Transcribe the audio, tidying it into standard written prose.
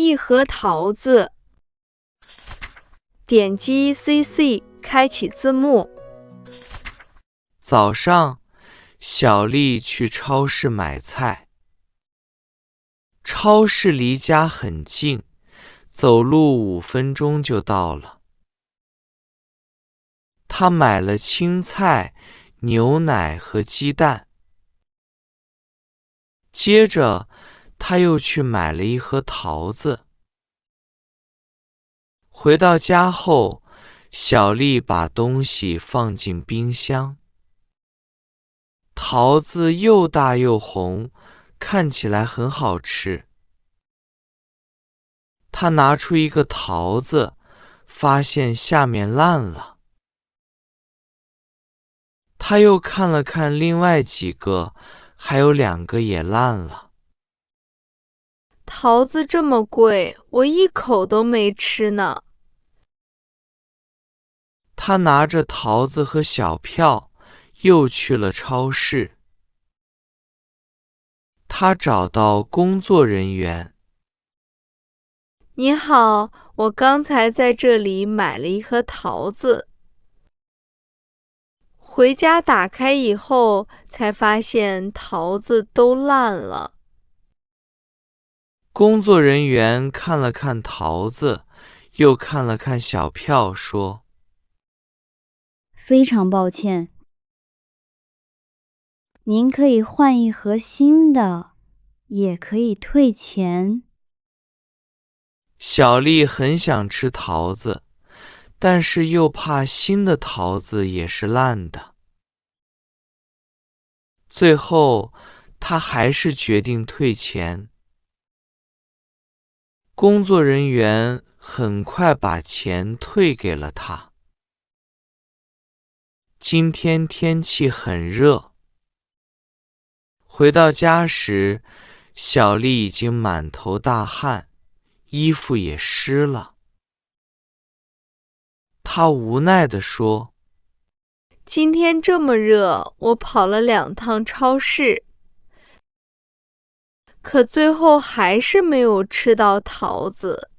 一盒桃子。点击 CC 开启字幕。早上，小丽去超市买菜。超市离家很近，走路5分钟就到了。她买了青菜、牛奶和鸡蛋。接着，她又去买了一盒桃子。回到家后，小丽把东西放进冰箱。桃子又大又红，看起来很好吃。她拿出一个桃子，发现下面烂了。她又看了看另外几个，还有2个也烂了。桃子这么贵，我一口都没吃呢。她拿着桃子和小票，又去了超市。她找到工作人员。你好，我刚才在这里买了一盒桃子。回家打开以后，才发现桃子都烂了。工作人员看了看桃子，又看了看小票，说：非常抱歉，您可以换一盒新的，也可以退钱。小丽很想吃桃子，但是又怕新的桃子也是烂的。最后，她还是决定退钱。工作人员很快把钱退给了她。今天天气很热。回到家时，小丽已经满头大汗，衣服也湿了。她无奈地说：今天这么热，我跑了2趟超市，可最后还是没有吃到桃子。